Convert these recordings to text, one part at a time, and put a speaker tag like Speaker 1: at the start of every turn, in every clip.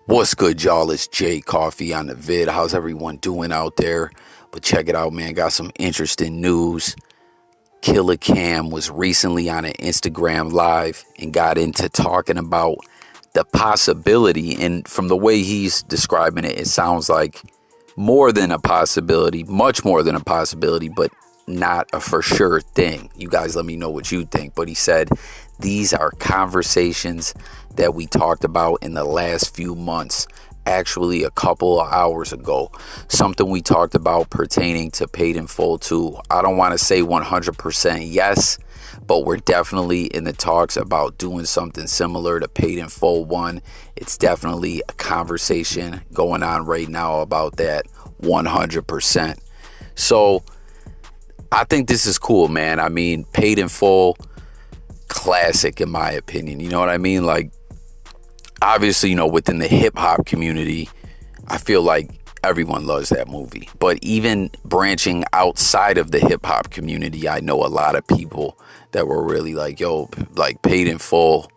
Speaker 1: What's good, y'all? It's Jay Coffee on the vid. How's everyone doing out there? But check it out, man. Got some interesting news. Killer Cam was recently on an Instagram live and got into talking about the possibility. And from the way he's describing it, it sounds like more than a possibility, much more than a possibility, but not a for sure thing. You guys let me know what you think. But he said these are conversations that we talked about in the last few months, actually a couple of hours ago. Something we talked about pertaining to Paid in Full too. I don't want to say 100% yes, but we're definitely in the talks about doing something similar to Paid in Full 1. It's definitely a conversation going on right now about that 100%. So I think this is cool, man. I mean, Paid in Full, classic in my opinion. You know what I mean? Like, obviously, within the hip hop community, I feel like everyone loves that movie. But even branching outside of the hip hop community, I know a lot of people that were really like, yo, like Paid in Full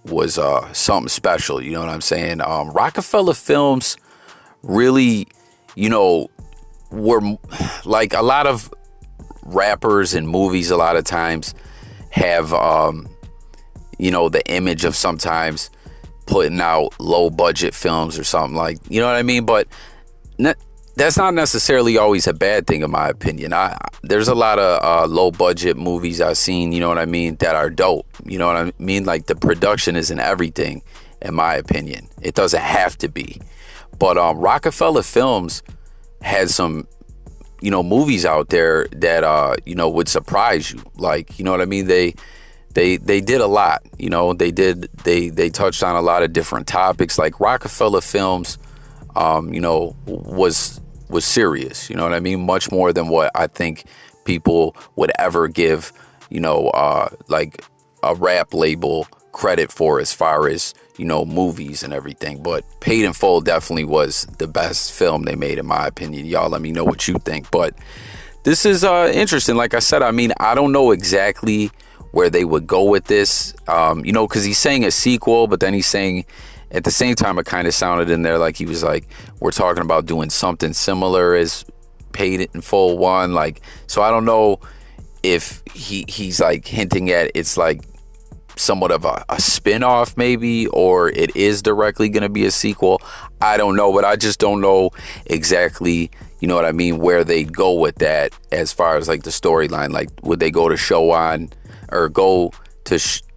Speaker 1: was something special. You know what I'm saying? Rockefeller Films really, were like a lot of rappers and movies a lot of times have, the image of sometimes putting out low budget films or something, like, you know what I mean? But that's not necessarily always a bad thing in my opinion. There's a lot of low budget movies I've seen, you know what I mean, that are dope. You know what I mean? Like, the production isn't everything in my opinion. It doesn't have to be. But Rockefeller Films had some movies out there that would surprise you. Like, you know what I mean? They did a lot. They touched on a lot of different topics. Like, Rockefeller Films was serious, you know what I mean? Much more than what I think people would ever give, like a rap label credit for, as far as, movies and everything. But Paid in Full definitely was the best film they made, in my opinion. Y'all let me know what you think. But this is interesting. Like I said, I mean, I don't know exactly where they would go with this, because he's saying a sequel, but then he's saying at the same time, it kind of sounded in there like he was like, we're talking about doing something similar as Paid in Full 1. Like, so I don't know if he's like hinting at it's like somewhat of a spin-off maybe, or it is directly going to be a sequel. I don't know, but I just don't know exactly, you know what I mean, where they go with that as far as like the storyline. Like, would they go to show on, or go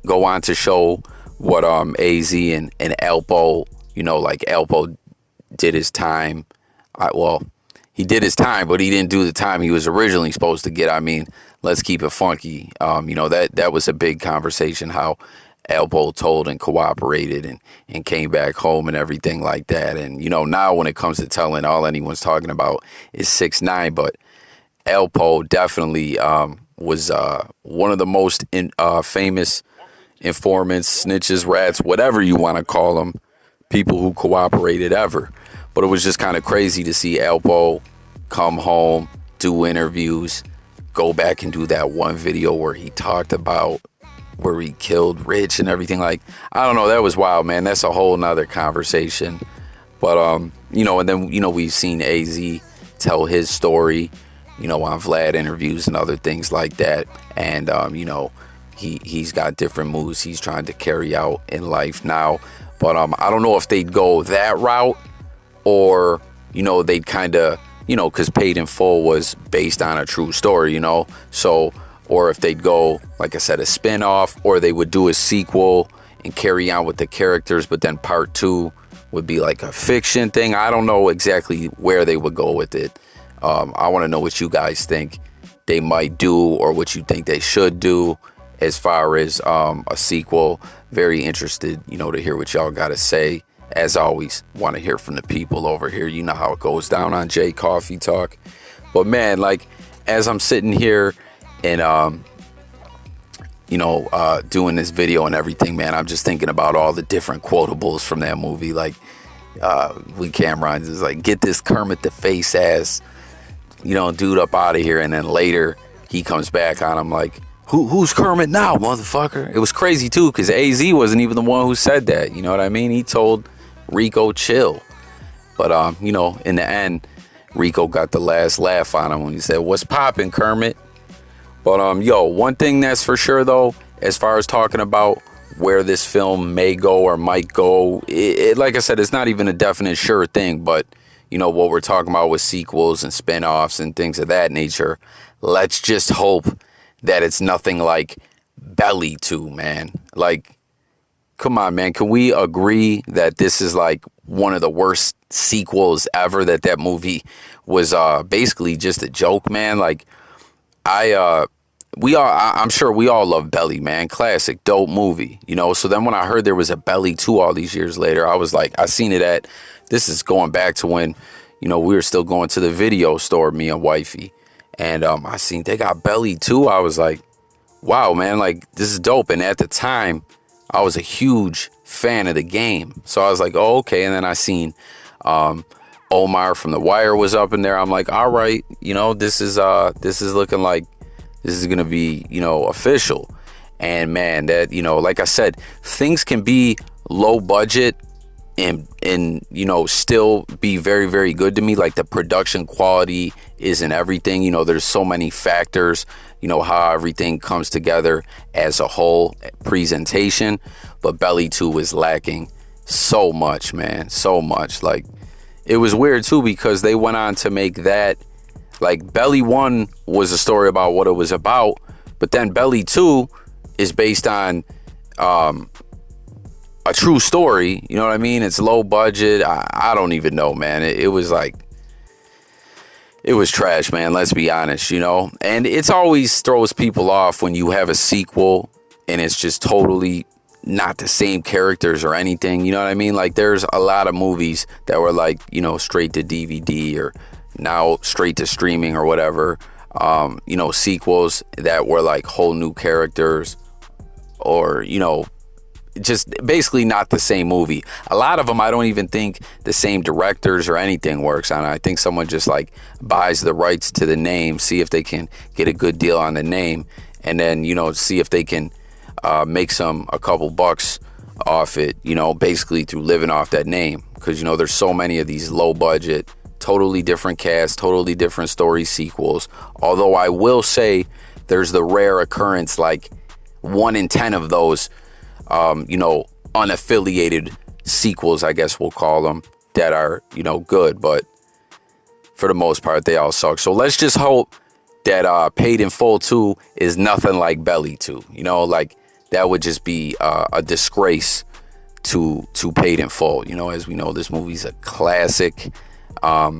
Speaker 1: on to show what Azie and Alpo, like Alpo did his time. He did his time, but he didn't do the time he was originally supposed to get. I mean, let's keep it funky. That was a big conversation, how Alpo told and cooperated and came back home and everything like that. And, now when it comes to telling, all anyone's talking about is 6ix9ine, but Alpo definitely was one of the most famous informants, snitches, rats, whatever you want to call them, people who cooperated ever. But it was just kind of crazy to see Alpo come home, do interviews, go back and do that one video where he talked about where he killed Rich and everything. Like, I don't know, that was wild, man. That's a whole nother conversation. But and then we've seen Azie tell his story, on Vlad interviews and other things like that. And he's got different moves he's trying to carry out in life now. But I don't know if they'd go that route, or they'd kind of, because Paid in Full was based on a true story, so, or if they'd go, like I said, a spin-off, or they would do a sequel and carry on with the characters, but then part 2 would be like a fiction thing. I don't know exactly where they would go with it. I want to know what you guys think they might do, or what you think they should do as far as a sequel. Very interested, to hear what y'all got to say. As always, want to hear from the people over here. You know how it goes down on J Coffee Talk. But man, like, as I'm sitting here and doing this video and everything, man, I'm just thinking about all the different quotables from that movie. Like, Camron is like, get this Kermit the Face ass, dude up out of here. And then later he comes back on him like, who's Kermit now, motherfucker? It was crazy too, because AZ wasn't even the one who said that. You know what I mean? He told Rico, chill. But, you know, in the end, Rico got the last laugh on him when he said, "What's poppin', Kermit?" But, yo, one thing that's for sure, though, as far as talking about where this film may go or might go, like I said, it's not even a definite sure thing. But, you know, what we're talking about with sequels and spinoffs and things of that nature, let's just hope that it's nothing like Belly 2, man. Like, come on, man. Can we agree that this is like one of the worst sequels ever? That movie was basically just a joke, man. Like, I'm sure we all love Belly, man. Classic, dope movie, you know. So then when I heard there was a Belly 2 all these years later, I was like, I seen it this is going back to when, you know, we were still going to the video store, me and wifey. And I seen they got Belly 2. I was like, wow, man, like, this is dope. And at the time, I was a huge fan of the game. So I was like, oh, okay. And then I seen Omar from The Wire was up in there. I'm like, all right, you know, this is looking like this is going to be, you know, official. And man, that, you know, like I said, things can be low budget and you know, still be very, very good to me. Like, the production quality isn't everything. You know, there's so many factors, you know, how everything comes together as a whole presentation. But Belly 2 was lacking so much, man, so much. Like, it was weird too, because they went on to make that, like, Belly 1 was a story about what it was about, but then Belly 2 is based on a true story, you know what I mean? It's low budget. I don't even know, man. It was like, it was trash, man. Let's be honest, you know? And it's always throws people off when you have a sequel and it's just totally not the same characters or anything, you know what I mean? Like, there's a lot of movies that were like, you know, straight to DVD or now straight to streaming or whatever. You know, sequels that were like whole new characters or, you know, just basically not the same movie. A lot of them, I don't even think the same directors or anything works on. I think someone just like buys the rights to the name, see if they can get a good deal on the name, and then, you know, see if they can make a couple bucks off it, you know, basically through living off that name. Because, you know, there's so many of these low budget, totally different cast, totally different story sequels. Although I will say there's the rare occurrence, like 1 in 10 of those, you know, unaffiliated sequels, I guess we'll call them, that are, you know, good. But for the most part, they all suck. So let's just hope that Paid in Full 2 is nothing like Belly 2. You know, like, that would just be a disgrace to Paid in Full. You know, as we know, this movie's a classic. I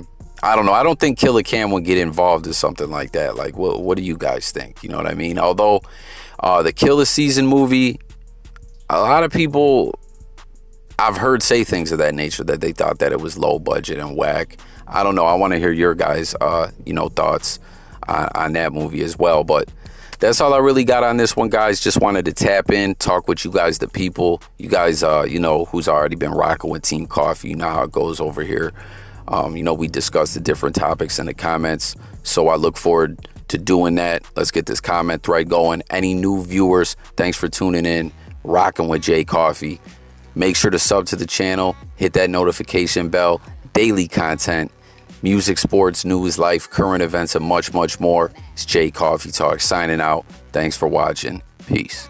Speaker 1: don't know. I don't think Killer Cam would get involved in something like that. Like, what do you guys think? You know what I mean? Although the Killer Season movie, a lot of people I've heard say things of that nature, that they thought that it was low budget and whack. I don't know. I want to hear your guys, you know, thoughts on that movie as well. But that's all I really got on this one, guys. Just wanted to tap in, talk with you guys, the people. You guys, you know, who's already been rocking with Team Coffee. You know how it goes over here. You know, we discuss the different topics in the comments. So I look forward to doing that. Let's get this comment thread going. Any new viewers, thanks for tuning in. Rocking with J Coffee. Make sure to sub to the channel, hit that notification bell. Daily content, music, sports, news, life, current events, and much, much more. It's J Coffee Talk signing out. Thanks for watching. Peace.